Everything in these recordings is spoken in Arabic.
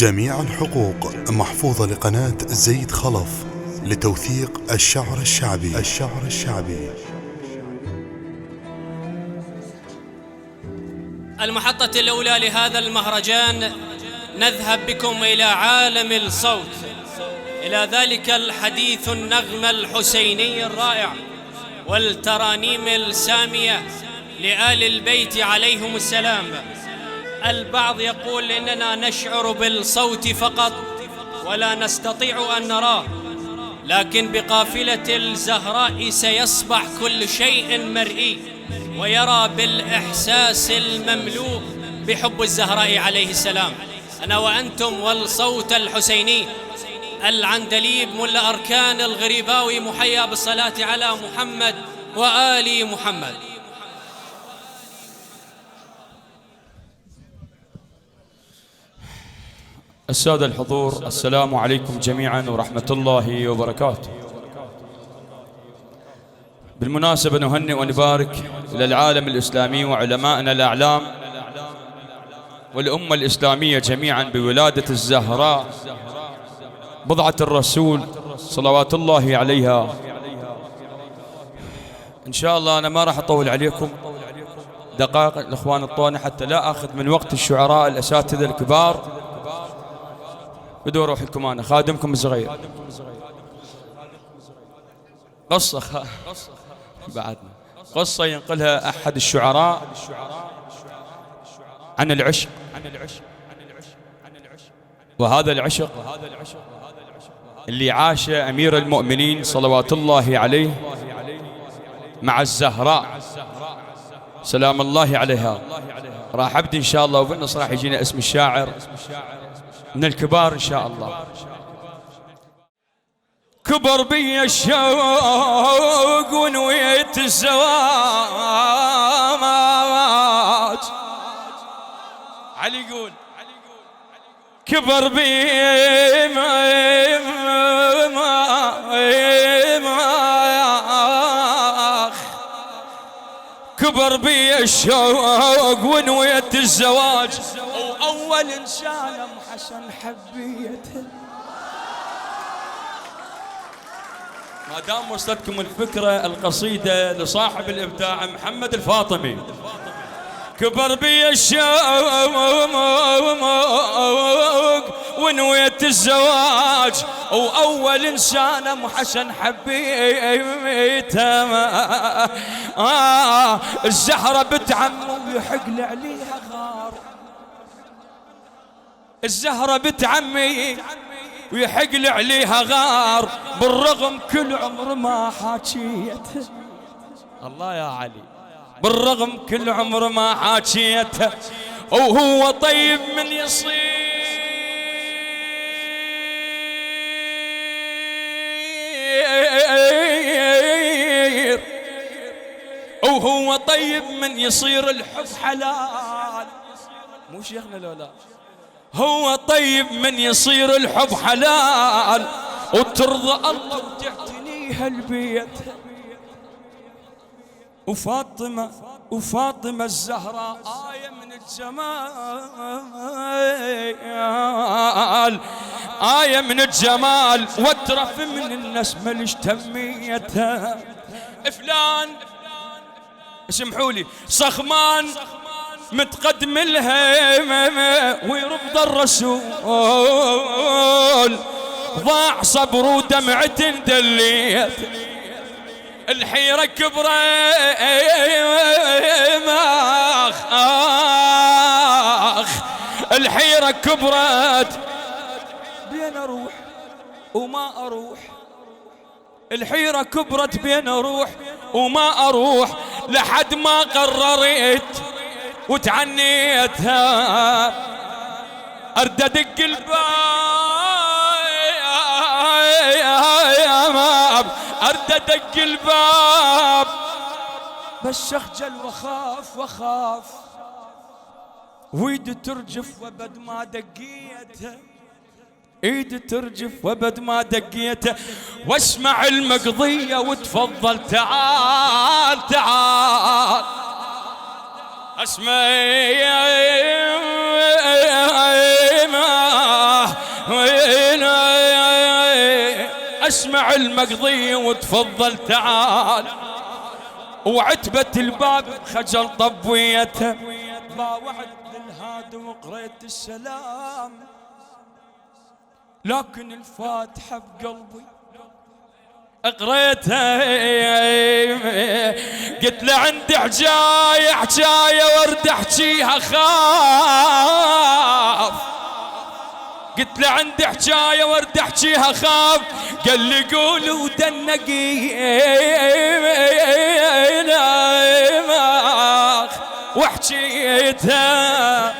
جميع الحقوق محفوظة لقناة زيد خلف لتوثيق الشعر الشعبي. المحطة الأولى لهذا المهرجان نذهب بكم إلى عالم الصوت، إلى ذلك الحديث النغم الحسيني الرائع والترانيم السامية لآل البيت عليهم السلام. البعض يقول إننا نشعر بالصوت فقط ولا نستطيع أن نراه، لكن بقافلة الزهراء سيصبح كل شيء مرئي ويرى بالإحساس المملوء بحب الزهراء عليه السلام. أنا وأنتم والصوت الحسيني العندليب ملا أركان الغريباوي محيا بالصلاة على محمد وآل محمد. السادة الحضور، السلام عليكم جميعا ورحمة الله وبركاته. بالمناسبة نهنئ ونبارك إلى العالم الإسلامي وعلمائنا الأعلام والأمة الإسلامية جميعا بولادة الزهراء بضعة الرسول صلوات الله عليها. إن شاء الله أنا ما راح أطول عليكم دقائق الإخوان الطونة حتى لا أخذ من وقت الشعراء الأساتذة الكبار. بدو روحكم، أنا خادمكم الصغير. قصة بعدنا قصة ينقلها أحد الشعراء عن العشق، وهذا العشق اللي عاش أمير المؤمنين صلوات الله عليه مع الزهراء سلام الله عليها. راح أبدي إن شاء الله، وبالنص راح يجينا اسم الشاعر من الكبار إن شاء الله. كبر بي الشوق ونويت الزواج، علي يقول كبر بي كبر بي الشوق ونويت الزواج، وأول إنسان حسن حبيته. ما دام وصلتكم الفكرة القصيدة لصاحب الإبداع محمد الفاطمي. كبر بي الشوق ونويت الزواج، وأول إنسان محسن حبيته. الزهرة بنت عمه ويحق عليها غار، الزهرة بنت عمي ويحق عليها غار، بالرغم كل عمر ما حاكيته. الله يا علي، بالرغم كل عمر ما حاكيته، وهو طيب من يصير وهو طيب من يصير الحب حلال. مو شيخنا لولا هو طيب من يصير الحب حلال، وترضى الله وتعتنيها البيت. وفاطمة الزهراء آية من الجمال، آية من الجمال، وترف من النسمة لاشتميتها. فلان اسمحوا لي صخمان متقدم لها ويرفض الرسول، ضاع صبر ودمعة دليت. الحيرة كبرت الحيرة كبرت، بين اروح وما اروح. الحيرة كبرت بين اروح وما اروح، لحد ما قررت وتعنيتها. ارد ادق الباب، ارد ادق الباب، بس اخجل واخاف ويد ترجف وبد ما دقيتها. ايد ترجف وبد ما دقيته، واسمع المقضية وتفضل. تعال تعال اسمع اسمع المقضي وتفضل تعال. وعتبة الباب خجل طبويته، باوعت للهادي وقريت السلام، لكن الفاتحة بقلبي قريتها. قلت له عندي حجاية ورد احجيها خاف. قلت له عندي حجاية ورد احجيها خاف. قال لي قول ودنقي واحجيتها.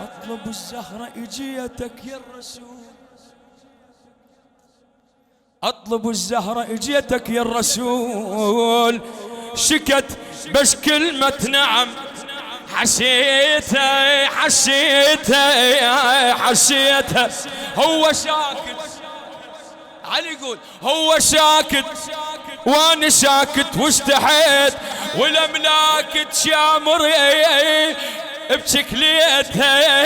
اطلب الزهرة اجيتك يا الرسول، اطلب الزهرة اجيتك يا الرسول. شكت بس كلمة نعم حسيتها حسيتها حسيتها. هو ساكت، علي يقول هو ساكت وانا ساكت واستحيت، والاملاك تشامر بشكليتها.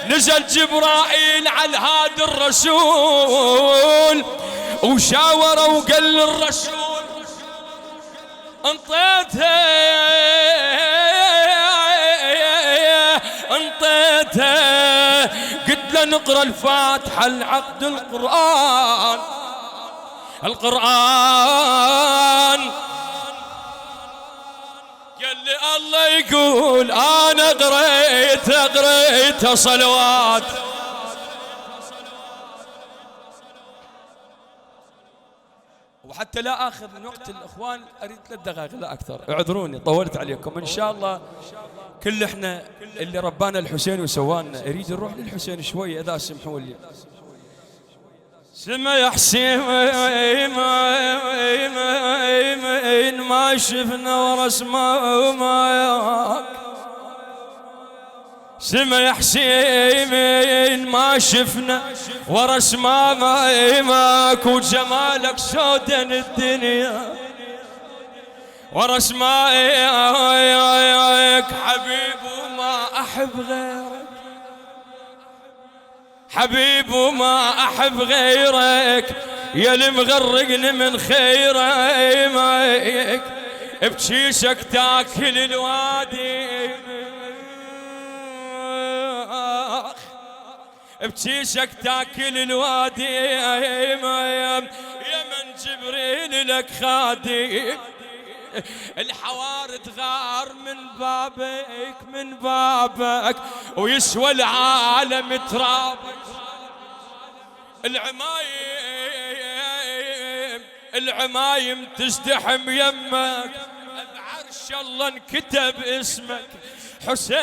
نزل جبرائيل على هذا الرسول وشاوره وقال للرسول انطيتها انطيتها. قلت له نقرا الفاتحه العقد القران القران. قال لي الله يقول انا قريت صلوات. وحتى لا اخذ من وقت الاخوان اريد 3 دقائق لا اكثر، اعذروني طولت عليكم. ان شاء الله كل احنا اللي ربانا الحسين وسوانا يريد نروح للحسين شويه اذا سمحوا لي. سما يا حسين ما شفنا ورسمه ما، سما يا حسين ما شفنا ورسمه ماك، وجمالك سودن الدنيا ورسماك. حبيب وما احب غيرك، حبيب وما احب غيرك، يا اللي مغرقني من خيرك. بجيشك تاكل الوادي، بجيشك تاكل الوادي، يا من جبريل لك خادم. الحوار تغار من بابك ويسوى العالم ترابك. العمايم تزدحم يمك، بعرش الله انكتب اسمك حسين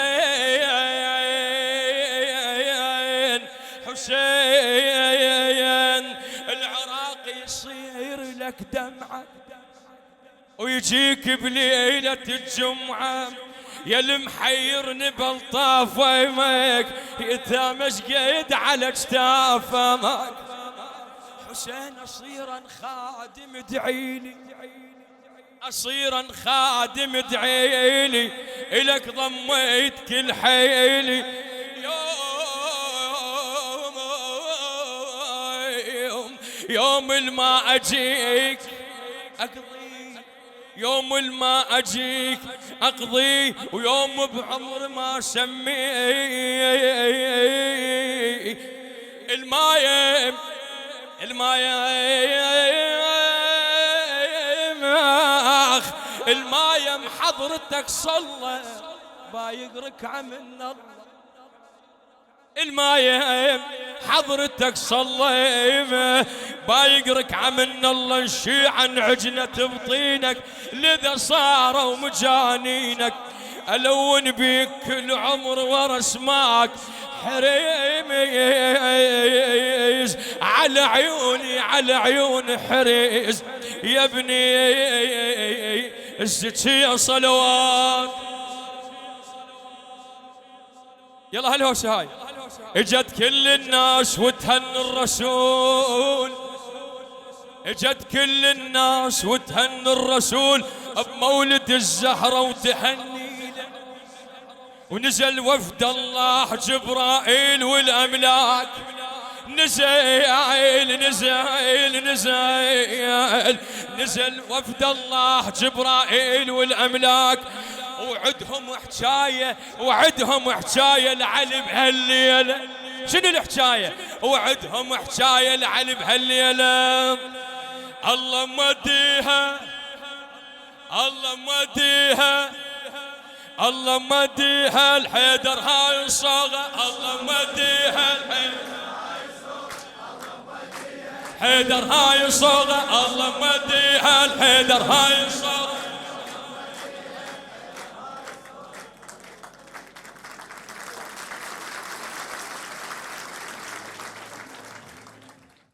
حسين. العراق يصير لك دمعة ويجيك بليلة الجمعة، يا المحيرني بلطاف ويمك يتامش قيد على اجتافك. حسين اصيرا خادم ادعيلي، اصيرا خادم ادعيلي، الك ضميت كل حيلي. يوم الما اجيك اقضي، يوم الما اجيك اقضي، ويوم بعمر ما سمي المايم المايم حضرتك صلى بايق ركعة من الله. المايم حضرتك صلى بايق ركعة من الله. نشي عن عجنة بطينك لذا صاروا مجانينك، ألون بيك كل عمر ورسماك حريز على عيوني على عيون حريز. يا ابني الزكية صلوات. يلا هالهوسة هاي اجت كل الناس وتهني الرسول، اجت كل الناس وتهني الرسول بمولد الزهرة وتهني له. ونزل وفد الله جبرائيل والأملاك، نزل وفد الله جبرائيل والأملاك، وعدهم حجاية لعلي بهالليلة. شنو الحجاية؟ وعدهم حجاية لعلي بهالليلة. الله مديها الله مديها الحيدر هاي الصاغة. الله مديها حيدر هاي الصاغة. الله مديها الحيدر هاي